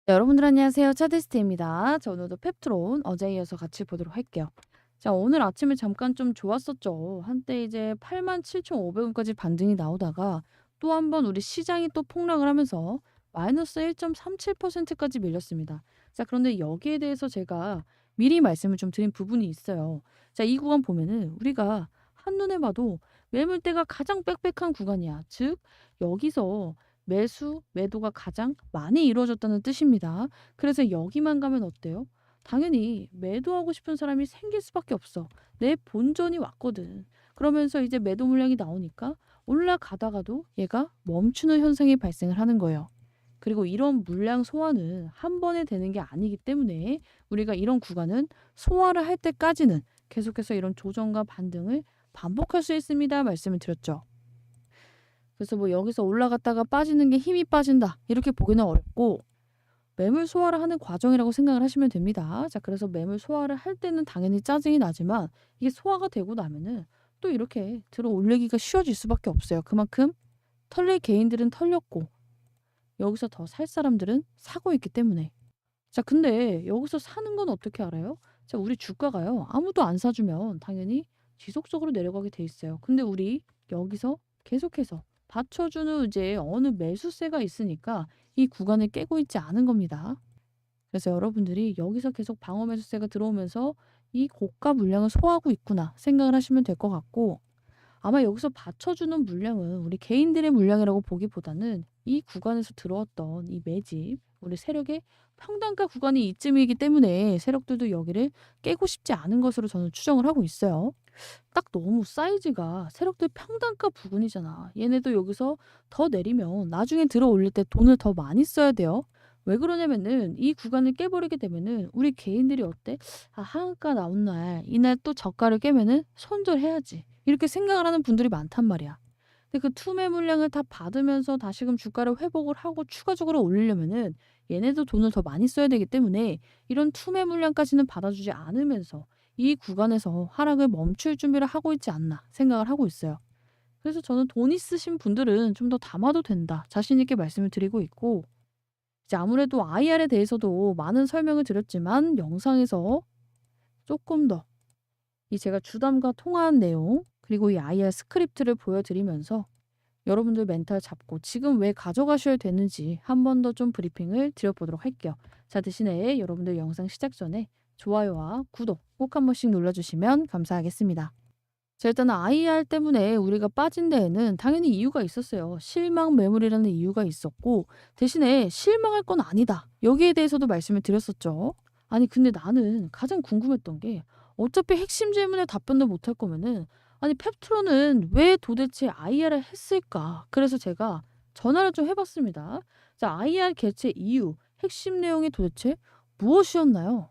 네, 여러분들 안녕하세요. 차디스트입니다. 자, 오늘도 펩트론 어제에 이어서 같이 보도록 할게요. 자, 오늘 아침에 잠깐 좀 좋았었죠. 한때 이제 87,500원까지 반등이 나오다가 또 한 번 우리 시장이 또 폭락을 하면서 마이너스 1.37%까지 밀렸습니다. 자, 그런데 여기에 대해서 제가 미리 말씀을 좀 드린 부분이 있어요. 자, 이 구간 보면은 우리가 한눈에 봐도 매물대가 가장 빽빽한 구간이야. 즉, 여기서 매수, 매도가 가장 많이 이루어졌다는 뜻입니다. 그래서 여기만 가면 어때요? 당연히 매도하고 싶은 사람이 생길 수밖에 없어. 내 본전이 왔거든. 그러면서 이제 매도 물량이 나오니까 올라가다가도 얘가 멈추는 현상이 발생을 하는 거예요. 그리고 이런 물량 소화는 한 번에 되는 게 아니기 때문에 우리가 이런 구간은 소화를 할 때까지는 계속해서 이런 조정과 반등을 반복할 수 있습니다. 말씀을 드렸죠. 그래서 뭐 여기서 올라갔다가 빠지는 게 힘이 빠진다. 이렇게 보기는 어렵고 매물 소화를 하는 과정이라고 생각을 하시면 됩니다. 자, 그래서 매물 소화를 할 때는 당연히 짜증이 나지만 이게 소화가 되고 나면은 또 이렇게 들어 올리기가 쉬워질 수밖에 없어요. 그만큼 털릴 개인들은 털렸고 여기서 더 살 사람들은 사고 있기 때문에. 자, 근데 여기서 사는 건 어떻게 알아요? 자, 우리 주가가요. 아무도 안 사주면 당연히 지속적으로 내려가게 돼 있어요. 근데 우리 여기서 계속해서 받쳐주는 이제 어느 매수세가 있으니까 이 구간을 깨고 있지 않은 겁니다. 그래서 여러분들이 여기서 계속 방어 매수세가 들어오면서 이 고가 물량을 소화하고 있구나 생각을 하시면 될 것 같고, 아마 여기서 받쳐주는 물량은 우리 개인들의 물량이라고 보기보다는 이 구간에서 들어왔던 이 매집, 우리 세력의 평단가 구간이 이쯤이기 때문에 세력들도 여기를 깨고 싶지 않은 것으로 저는 추정을 하고 있어요. 딱 너무 사이즈가 세력들 평단가 부근이잖아. 얘네도 여기서 더 내리면 나중에 들어 올릴 때 돈을 더 많이 써야 돼요. 왜 그러냐면은 이 구간을 깨버리게 되면은 우리 개인들이 어때? 아, 하한가 나온 날 이날 또 저가를 깨면은 손절해야지. 이렇게 생각을 하는 분들이 많단 말이야. 근데 그 투매 물량을 다 받으면서 다시금 주가를 회복을 하고 추가적으로 올리려면은 얘네도 돈을 더 많이 써야 되기 때문에 이런 투매 물량까지는 받아주지 않으면서 이 구간에서 하락을 멈출 준비를 하고 있지 않나 생각을 하고 있어요. 그래서 저는 돈 있으신 분들은 좀 더 담아도 된다. 자신 있게 말씀을 드리고 있고, 이제 아무래도 IR에 대해서도 많은 설명을 드렸지만 영상에서 조금 더 이 제가 주담과 통화한 내용 그리고 이 IR 스크립트를 보여드리면서 여러분들 멘탈 잡고 지금 왜 가져가셔야 되는지 한 번 더 좀 브리핑을 드려보도록 할게요. 자, 대신에 여러분들 영상 시작 전에 좋아요와 구독 꼭 한 번씩 눌러주시면 감사하겠습니다. 자, 일단 IR 때문에 우리가 빠진 데에는 당연히 이유가 있었어요. 실망 매물이라는 이유가 있었고, 대신에 실망할 건 아니다. 여기에 대해서도 말씀을 드렸었죠. 아니, 근데 나는 가장 궁금했던 게 어차피 핵심 질문에 답변도 못할 거면은 아니, 펩트로는 왜 도대체 IR을 했을까? 그래서 제가 전화를 좀 해봤습니다. 자, IR 개최 이유, 핵심 내용이 도대체 무엇이었나요?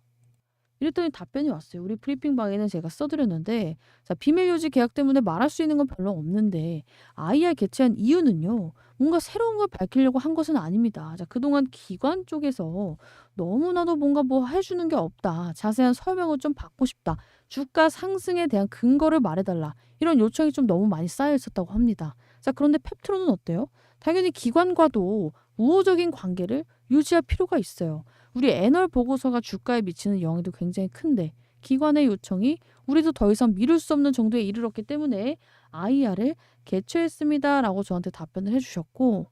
이랬더니 답변이 왔어요. 우리 브리핑방에는 제가 써드렸는데, 자, 비밀 유지 계약 때문에 말할 수 있는 건 별로 없는데 IR 개최한 이유는요. 뭔가 새로운 걸 밝히려고 한 것은 아닙니다. 자, 그동안 기관 쪽에서 너무나도 뭔가 뭐 해주는 게 없다. 자세한 설명을 좀 받고 싶다. 주가 상승에 대한 근거를 말해달라. 이런 요청이 좀 너무 많이 쌓여 있었다고 합니다. 자, 그런데 펩트로는 어때요? 당연히 기관과도 우호적인 관계를 유지할 필요가 있어요. 우리 애널 보고서가 주가에 미치는 영향도 굉장히 큰데 기관의 요청이 우리도 더 이상 미룰 수 없는 정도에 이르렀기 때문에 IR을 개최했습니다라고 저한테 답변을 해주셨고,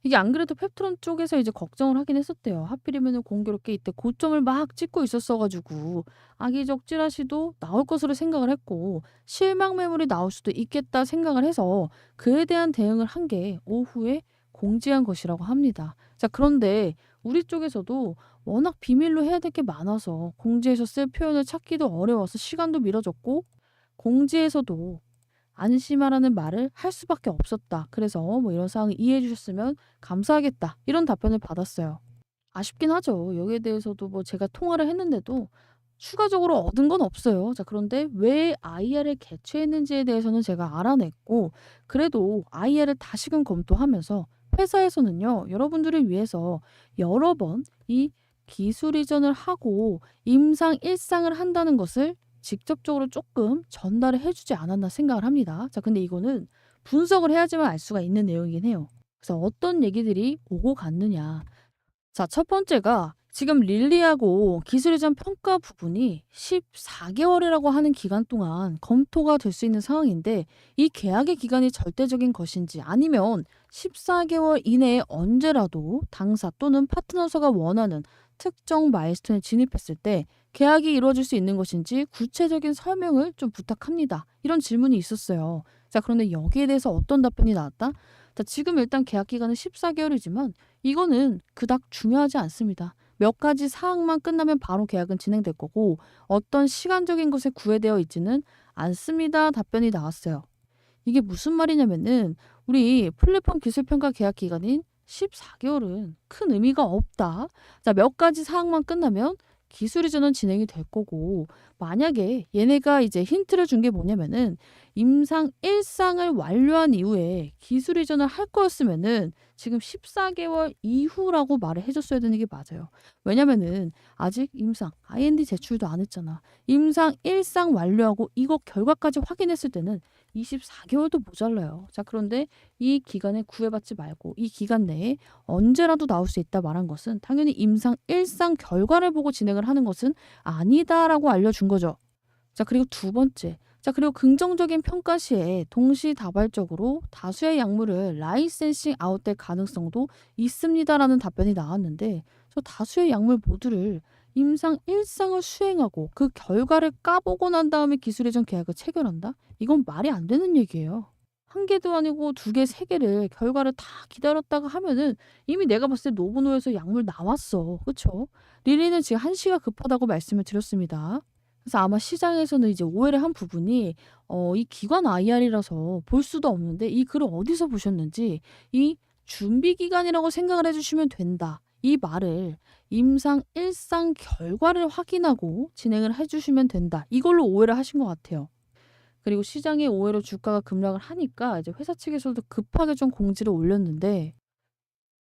이게 안 그래도 펩트론 쪽에서 이제 걱정을 하긴 했었대요. 하필이면 공교롭게 이때 고점을 막 찍고 있었어가지고 악의적 찌라시도 나올 것으로 생각을 했고 실망 매물이 나올 수도 있겠다 생각을 해서 그에 대한 대응을 한 게 오후에 공지한 것이라고 합니다. 자, 그런데 우리 쪽에서도 워낙 비밀로 해야 될 게 많아서 공지에서 쓸 표현을 찾기도 어려워서 시간도 미뤄졌고, 공지에서도 안심하라는 말을 할 수밖에 없었다. 그래서 뭐 이런 상황을 이해해 주셨으면 감사하겠다. 이런 답변을 받았어요. 아쉽긴 하죠. 여기에 대해서도 뭐 제가 통화를 했는데도 추가적으로 얻은 건 없어요. 자, 그런데 왜 IR을 개최했는지에 대해서는 제가 알아냈고, 그래도 IR을 다시금 검토하면서 회사에서는요, 여러분들을 위해서 여러 번 이 기술 이전을 하고 임상 일상을 한다는 것을 직접적으로 조금 전달을 해주지 않았나 생각을 합니다. 자, 근데 이거는 분석을 해야지만 알 수가 있는 내용이긴 해요. 그래서 어떤 얘기들이 오고 갔느냐. 자, 첫 번째가 지금 릴리하고 기술 이전 평가 부분이 14개월이라고 하는 기간 동안 검토가 될 수 있는 상황인데 이 계약의 기간이 절대적인 것인지 아니면 14개월 이내에 언제라도 당사 또는 파트너사가 원하는 특정 마일스톤에 진입했을 때 계약이 이루어질 수 있는 것인지 구체적인 설명을 좀 부탁합니다. 이런 질문이 있었어요. 자, 그런데 여기에 대해서 어떤 답변이 나왔다? 자, 지금 일단 계약 기간은 14개월이지만 이거는 그닥 중요하지 않습니다. 몇 가지 사항만 끝나면 바로 계약은 진행될 거고 어떤 시간적인 것에 구애되어 있지는 않습니다. 답변이 나왔어요. 이게 무슨 말이냐면은 우리 플랫폼 기술평가 계약 기간인 14개월은 큰 의미가 없다. 자, 몇 가지 사항만 끝나면 기술 이전은 진행이 될 거고 만약에 얘네가 이제 힌트를 준 게 뭐냐면은 임상 1상을 완료한 이후에 기술 이전을 할 거였으면은 지금 14개월 이후라고 말을 해줬어야 되는 게 맞아요. 왜냐면은 아직 임상 IND 제출도 안 했잖아. 임상 1상 완료하고 이거 결과까지 확인했을 때는 24개월도 모자라요. 자, 그런데 이 기간에 구애받지 말고 이 기간 내에 언제라도 나올 수 있다 말한 것은 당연히 임상 1상 결과를 보고 진행을 하는 것은 아니다라고 알려준 거죠. 자, 그리고 두 번째. 자, 그리고 긍정적인 평가 시에 동시다발적으로 다수의 약물을 라이센싱 아웃될 가능성도 있습니다라는 답변이 나왔는데 저 다수의 약물 모두를 임상 1상을 수행하고 그 결과를 까보고 난 다음에 기술 이전 계약을 체결한다? 이건 말이 안 되는 얘기예요. 한 개도 아니고 두 개, 세 개를 결과를 다 기다렸다가 하면은 이미 내가 봤을 때 노브노에서 약물 나왔어. 그쵸? 리리는 지금 한시가 급하다고 말씀을 드렸습니다. 그래서 아마 시장에서는 이제 오해를 한 부분이 이 기관 IR이라서 볼 수도 없는데 이 글을 어디서 보셨는지 이 준비 기간이라고 생각을 해주시면 된다. 이 말을 임상 1상 결과를 확인하고 진행을 해주시면 된다. 이걸로 오해를 하신 것 같아요. 그리고 시장의 오해로 주가가 급락을 하니까 이제 회사 측에서도 급하게 좀 공지를 올렸는데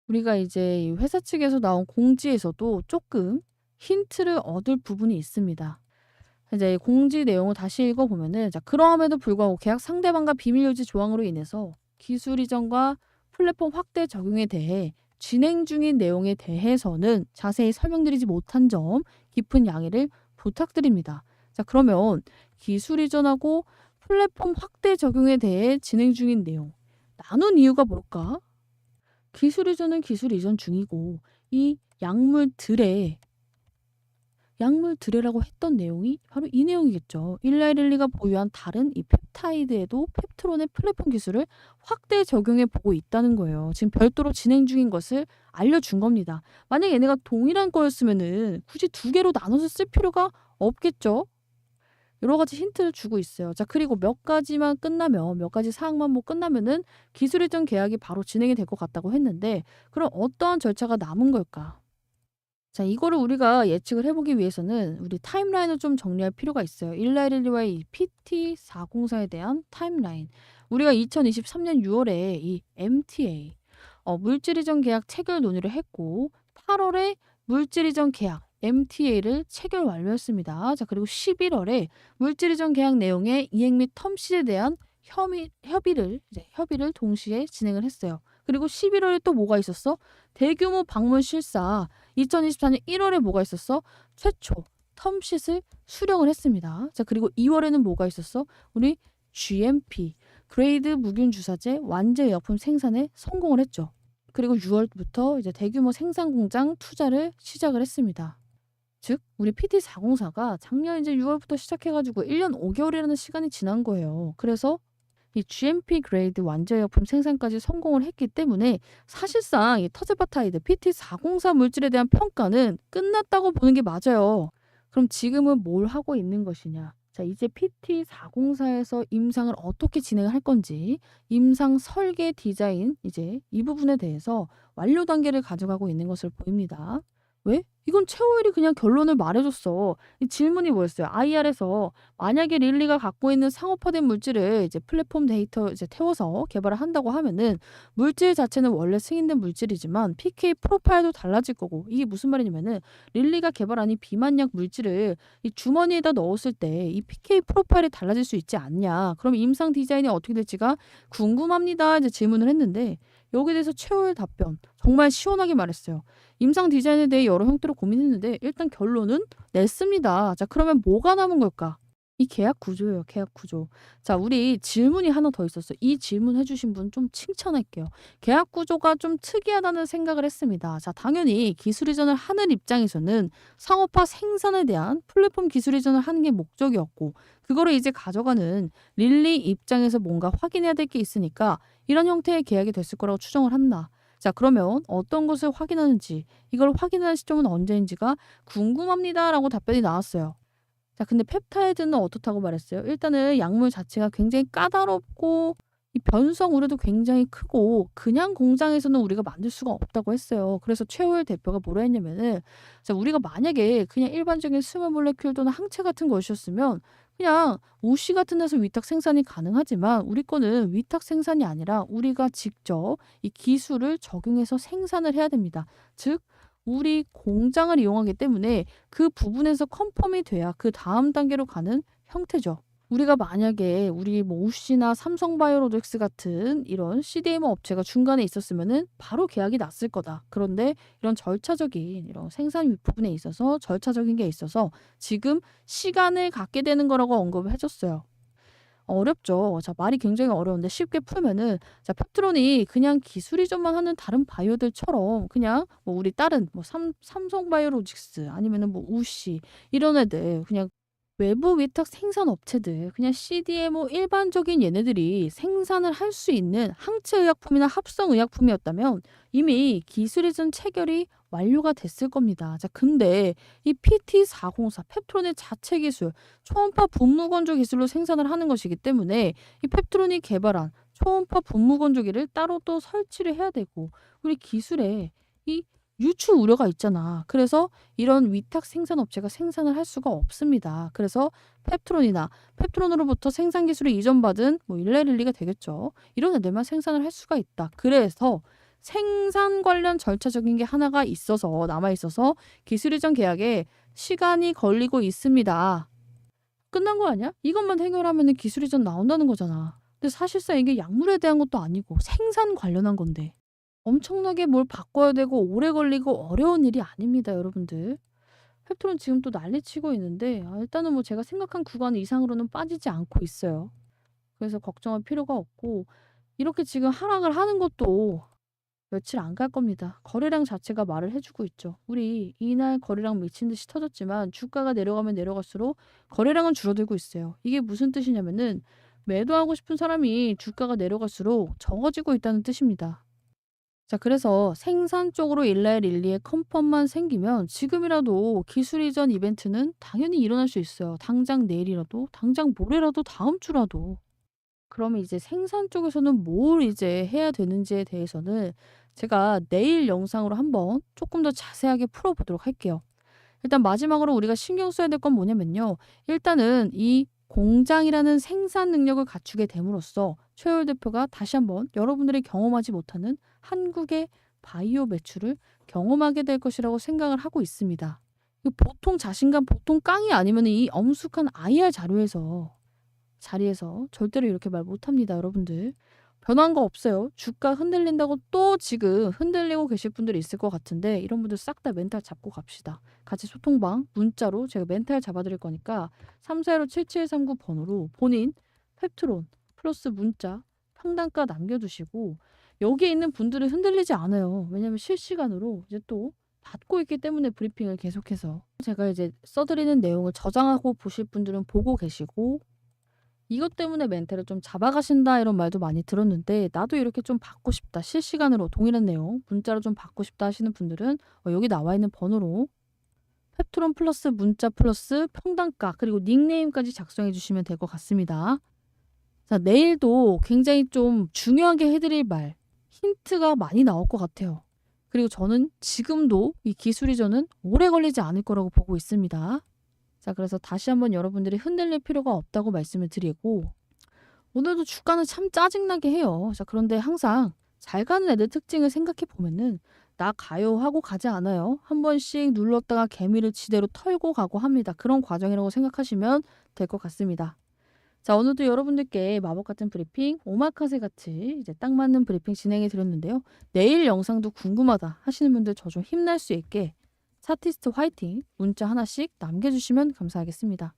우리가 이제 이 회사 측에서 나온 공지에서도 조금 힌트를 얻을 부분이 있습니다. 이제 공지 내용을 다시 읽어보면은 자, 그러함에도 불구하고 계약 상대방과 비밀 유지 조항으로 인해서 기술 이전과 플랫폼 확대 적용에 대해 진행 중인 내용에 대해서는 자세히 설명드리지 못한 점 깊은 양해를 부탁드립니다. 자, 그러면 기술 이전하고 플랫폼 확대 적용에 대해 진행 중인 내용 나눈 이유가 뭘까? 기술 이전은 기술 이전 중이고 이 약물들이라고 했던 내용이 바로 이 내용이겠죠. 일라이릴리가 보유한 다른 이 펩타이드에도 펩트론의 플랫폼 기술을 확대 적용해 보고 있다는 거예요. 지금 별도로 진행 중인 것을 알려준 겁니다. 만약 얘네가 동일한 거였으면은 굳이 두 개로 나눠서 쓸 필요가 없겠죠. 여러 가지 힌트를 주고 있어요. 자, 그리고 몇 가지만 끝나면 몇 가지 사항만 뭐 끝나면은 기술 이전 계약이 바로 진행이 될 것 같다고 했는데 그럼 어떠한 절차가 남은 걸까? 자, 이거를 우리가 예측을 해보기 위해서는 우리 타임라인을 좀 정리할 필요가 있어요. 일라이릴리와의 이 PT404에 대한 타임라인. 우리가 2023년 6월에 이 MTA, 물질 이전 계약 체결 논의를 했고 8월에 물질 이전 계약 MTA를 체결 완료했습니다. 자, 그리고 11월에 물질 이전 계약 내용의 이행 및 텀시에 대한 협의를 동시에 진행을 했어요. 그리고 11월에 또 뭐가 있었어? 대규모 방문 실사. 2024년 1월에 뭐가 있었어? 최초 텀시을 수령을 했습니다. 자, 그리고 2월에는 뭐가 있었어? 우리 GMP, 그레이드 무균 주사제 완제 의약품 생산에 성공을 했죠. 그리고 6월부터 이제 대규모 생산 공장 투자를 시작을 했습니다. 즉, 우리 PT404가 작년 이제 6월부터 시작해가지고 1년 5개월이라는 시간이 지난 거예요. 그래서 이 GMP 그레이드 완제의약품 생산까지 성공을 했기 때문에 사실상 이 터제바타이드 PT404 물질에 대한 평가는 끝났다고 보는 게 맞아요. 그럼 지금은 뭘 하고 있는 것이냐? 자, 이제 PT404에서 임상을 어떻게 진행을 할 건지 임상 설계 디자인 이제 이 부분에 대해서 완료 단계를 가져가고 있는 것을 보입니다. 왜? 이건 최호일이 그냥 결론을 말해줬어. 이 질문이 뭐였어요? IR에서 만약에 릴리가 갖고 있는 상업화된 물질을 이제 플랫폼 데이터 이제 태워서 개발을 한다고 하면은 물질 자체는 원래 승인된 물질이지만 PK 프로파일도 달라질 거고 이게 무슨 말이냐면은 릴리가 개발한 이 비만약 물질을 이 주머니에다 넣었을 때 이 PK 프로파일이 달라질 수 있지 않냐? 그럼 임상 디자인이 어떻게 될지가 궁금합니다. 이제 질문을 했는데 여기에 대해서 최후의 답변 정말 시원하게 말했어요. 임상 디자인에 대해 여러 형태로 고민했는데 일단 결론은 냈습니다. 자, 그러면 뭐가 남은 걸까? 이 계약 구조예요, 계약 구조. 자, 우리 질문이 하나 더 있었어요. 이 질문 해주신 분 좀 칭찬할게요. 계약 구조가 좀 특이하다는 생각을 했습니다. 자, 당연히 기술 이전을 하는 입장에서는 상업화 생산에 대한 플랫폼 기술 이전을 하는 게 목적이었고, 그거를 이제 가져가는 릴리 입장에서 뭔가 확인해야 될 게 있으니까 이런 형태의 계약이 됐을 거라고 추정을 한다. 자, 그러면 어떤 것을 확인하는지, 이걸 확인하는 시점은 언제인지가 궁금합니다라고 답변이 나왔어요. 자, 근데 펩타이드는 어떻다고 말했어요? 일단은 약물 자체가 굉장히 까다롭고 이 변성 우려도 굉장히 크고 그냥 공장에서는 우리가 만들 수가 없다고 했어요. 그래서 최호일 대표가 뭐라 했냐면은, 자, 우리가 만약에 그냥 일반적인 스몰 몰레큘 또는 항체 같은 것이었으면 그냥 우시 같은 데서 위탁 생산이 가능하지만 우리 거는 위탁 생산이 아니라 우리가 직접 이 기술을 적용해서 생산을 해야 됩니다. 즉 우리 공장을 이용하기 때문에 그 부분에서 컨펌이 돼야 그 다음 단계로 가는 형태죠. 우리가 만약에 우리 뭐 우시나 삼성바이오로직스 같은 이런 CDMO 업체가 중간에 있었으면은 바로 계약이 났을 거다. 그런데 이런 절차적인 이런 생산 부분에 있어서 절차적인 게 있어서 지금 시간을 갖게 되는 거라고 언급을 해줬어요. 어렵죠. 자, 말이 굉장히 어려운데 쉽게 풀면은, 자, 펩트론이 그냥 기술 이전만 하는 다른 바이오들처럼 그냥 뭐 우리 다른 뭐 삼성바이오로직스 아니면은 뭐 우시 이런 애들 그냥 외부 위탁 생산 업체들 그냥 CDMO 일반적인 얘네들이 생산을 할 수 있는 항체 의약품이나 합성 의약품이었다면 이미 기술 이전 체결이 완료가 됐을 겁니다. 자, 근데 이 PT404 펩트론의 자체 기술 초음파 분무 건조 기술로 생산을 하는 것이기 때문에 이 펩트론이 개발한 초음파 분무 건조기를 따로 또 설치를 해야 되고 우리 기술에 이 유출 우려가 있잖아. 그래서 이런 위탁 생산 업체가 생산을 할 수가 없습니다. 그래서 펩트론이나 펩트론으로부터 생산 기술을 이전받은 뭐 일레릴리가 되겠죠. 이런 애들만 생산을 할 수가 있다. 그래서 생산 관련 절차적인 게 하나가 있어서 남아 있어서 기술 이전 계약에 시간이 걸리고 있습니다. 끝난 거 아니야? 이것만 해결하면 기술 이전 나온다는 거잖아. 근데 사실상 이게 약물에 대한 것도 아니고 생산 관련한 건데. 엄청나게 뭘 바꿔야 되고 오래 걸리고 어려운 일이 아닙니다, 여러분들. 펩트론 지금 또 난리치고 있는데 일단은 뭐 제가 생각한 구간 이상으로는 빠지지 않고 있어요. 그래서 걱정할 필요가 없고 이렇게 지금 하락을 하는 것도 며칠 안 갈 겁니다. 거래량 자체가 말을 해주고 있죠. 우리 이날 거래량 미친 듯이 터졌지만 주가가 내려가면 내려갈수록 거래량은 줄어들고 있어요. 이게 무슨 뜻이냐면은 매도하고 싶은 사람이 주가가 내려갈수록 적어지고 있다는 뜻입니다. 자, 그래서 생산 쪽으로 일라의 릴리의 컨펌만 생기면 지금이라도 기술 이전 이벤트는 당연히 일어날 수 있어요. 당장 내일이라도, 당장 모레라도, 다음 주라도. 그러면 이제 생산 쪽에서는 뭘 이제 해야 되는지에 대해서는 제가 내일 영상으로 한번 조금 더 자세하게 풀어보도록 할게요. 일단 마지막으로 우리가 신경 써야 될 건 뭐냐면요. 일단은 이 공장이라는 생산 능력을 갖추게 됨으로써 최효일 대표가 다시 한번 여러분들이 경험하지 못하는 한국의 바이오 매출을 경험하게 될 것이라고 생각을 하고 있습니다. 이거 보통 자신감, 보통 깡이 아니면 이 엄숙한 IR 자리에서 절대로 이렇게 말 못합니다, 여러분들. 변한 거 없어요. 주가 흔들린다고 또 지금 흔들리고 계실 분들이 있을 것 같은데 이런 분들 싹 다 멘탈 잡고 갑시다. 같이 소통방 문자로 제가 멘탈 잡아드릴 거니까 3415-7739 번호로 본인 펩트론 플러스 문자 평단가 남겨두시고 여기에 있는 분들은 흔들리지 않아요. 왜냐면 실시간으로 이제 또 받고 있기 때문에 브리핑을 계속해서 제가 이제 써드리는 내용을 저장하고 보실 분들은 보고 계시고 이것 때문에 멘탈을 좀 잡아가신다 이런 말도 많이 들었는데 나도 이렇게 좀 받고 싶다. 실시간으로 동일한 내용 문자로 좀 받고 싶다 하시는 분들은 여기 나와 있는 번호로 펩트론 플러스 문자 플러스 평단가 그리고 닉네임까지 작성해 주시면 될 것 같습니다. 자, 내일도 굉장히 좀 중요하게 해드릴 말 힌트가 많이 나올 것 같아요. 그리고 저는 지금도 이 기술 이전은 오래 걸리지 않을 거라고 보고 있습니다. 자, 그래서 다시 한번 여러분들이 흔들릴 필요가 없다고 말씀을 드리고 오늘도 주가는 참 짜증나게 해요. 자, 그런데 항상 잘 가는 애들 특징을 생각해 보면은 나 가요 하고 가지 않아요. 한 번씩 눌렀다가 개미를 지대로 털고 가고 합니다. 그런 과정이라고 생각하시면 될 것 같습니다. 자, 오늘도 여러분들께 마법 같은 브리핑, 오마카세 같이 이제 딱 맞는 브리핑 진행해 드렸는데요. 내일 영상도 궁금하다 하시는 분들 저 좀 힘날 수 있게 차티스트 화이팅 문자 하나씩 남겨주시면 감사하겠습니다.